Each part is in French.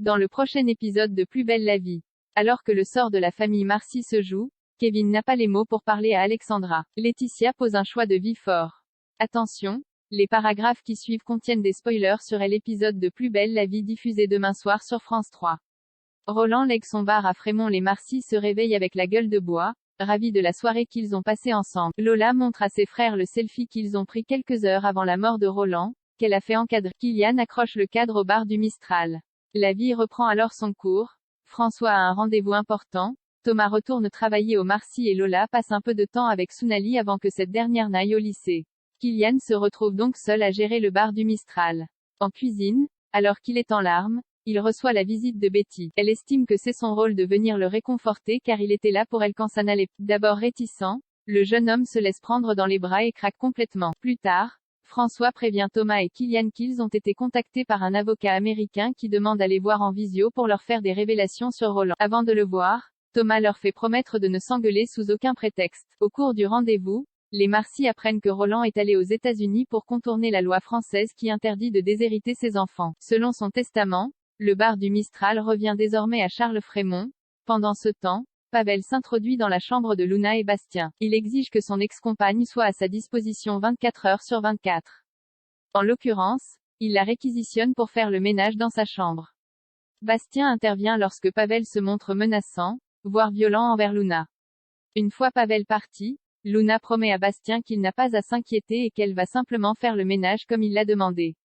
Dans le prochain épisode de Plus belle la vie. Alors que le sort de la famille Marcy se joue, Kevin n'a pas les mots pour parler à Alexandra. Laetitia pose un choix de vie fort. Attention, les paragraphes qui suivent contiennent des spoilers sur l'épisode de Plus belle la vie diffusé demain soir sur France 3. Roland lègue son bar à Frémont. Les Marcy se réveillent avec la gueule de bois, ravis de la soirée qu'ils ont passée ensemble. Lola montre à ses frères le selfie qu'ils ont pris quelques heures avant la mort de Roland, qu'elle a fait encadrer. Kylian accroche le cadre au bar du Mistral. La vie reprend alors son cours. François a un rendez-vous important. Thomas retourne travailler au Marcy et Lola passe un peu de temps avec Sounali avant que cette dernière n'aille au lycée. Kylian se retrouve donc seul à gérer le bar du Mistral. En cuisine, alors qu'il est en larmes, il reçoit la visite de Betty. Elle estime que c'est son rôle de venir le réconforter car il était là pour elle quand ça n'allait pas. D'abord réticent, le jeune homme se laisse prendre dans les bras et craque complètement. Plus tard, François prévient Thomas et Kylian qu'ils ont été contactés par un avocat américain qui demande à les voir en visio pour leur faire des révélations sur Roland. Avant de le voir, Thomas leur fait promettre de ne s'engueuler sous aucun prétexte. Au cours du rendez-vous, les Marcy apprennent que Roland est allé aux États-Unis pour contourner la loi française qui interdit de déshériter ses enfants. Selon son testament, le bar du Mistral revient désormais à Charles Frémont. Pendant ce temps, Pavel s'introduit dans la chambre de Luna et Bastien. Il exige que son ex-compagne soit à sa disposition 24 heures sur 24. En l'occurrence, il la réquisitionne pour faire le ménage dans sa chambre. Bastien intervient lorsque Pavel se montre menaçant, voire violent envers Luna. Une fois Pavel parti, Luna promet à Bastien qu'il n'a pas à s'inquiéter et qu'elle va simplement faire le ménage comme il l'a demandé.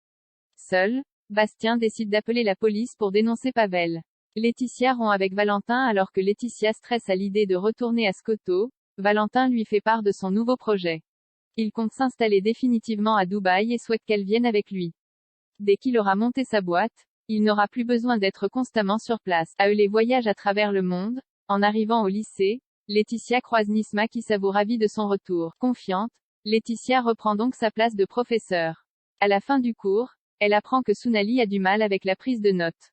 Seul, Bastien décide d'appeler la police pour dénoncer Pavel. Laetitia rompt avec Valentin alors que Laetitia stresse à l'idée de retourner à Skoto. Valentin lui fait part de son nouveau projet. Il compte s'installer définitivement à Dubaï et souhaite qu'elle vienne avec lui. Dès qu'il aura monté sa boîte, il n'aura plus besoin d'être constamment sur place. À eux les voyages à travers le monde. En arrivant au lycée, Laetitia croise Nisma qui s'avoue ravie de son retour. Confiante, Laetitia reprend donc sa place de professeur. À la fin du cours, elle apprend que Sounali a du mal avec la prise de notes.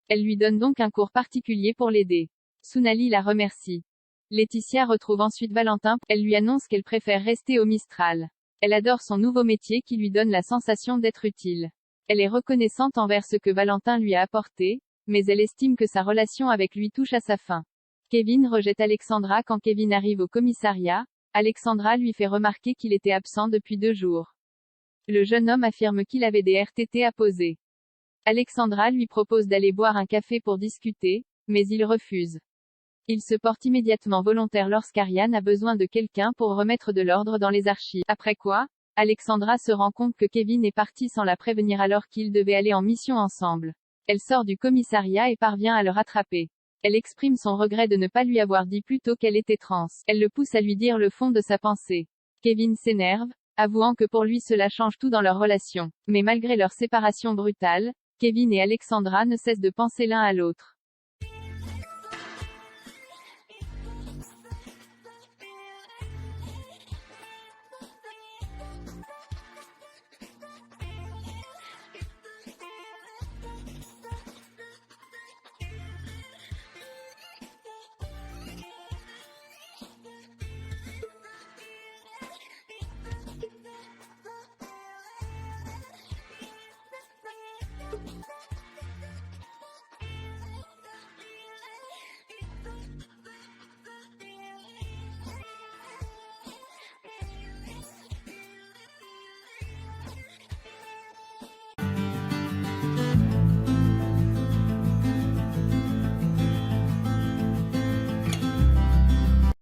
Elle lui donne donc un cours particulier pour l'aider. Sounali la remercie. Laetitia retrouve ensuite Valentin. Elle lui annonce qu'elle préfère rester au Mistral. Elle adore son nouveau métier qui lui donne la sensation d'être utile. Elle est reconnaissante envers ce que Valentin lui a apporté, mais elle estime que sa relation avec lui touche à sa fin. Kevin rejette Alexandra quand Kevin arrive au commissariat. Alexandra lui fait remarquer qu'il était absent depuis 2 jours. Le jeune homme affirme qu'il avait des RTT à poser. Alexandra lui propose d'aller boire un café pour discuter, mais il refuse. Il se porte immédiatement volontaire lorsqu'Ariane a besoin de quelqu'un pour remettre de l'ordre dans les archives. Après quoi, Alexandra se rend compte que Kevin est parti sans la prévenir alors qu'ils devaient aller en mission ensemble. Elle sort du commissariat et parvient à le rattraper. Elle exprime son regret de ne pas lui avoir dit plus tôt qu'elle était trans. Elle le pousse à lui dire le fond de sa pensée. Kevin s'énerve, avouant que pour lui cela change tout dans leur relation. Mais malgré leur séparation brutale, Kevin et Alexandra ne cessent de penser l'un à l'autre.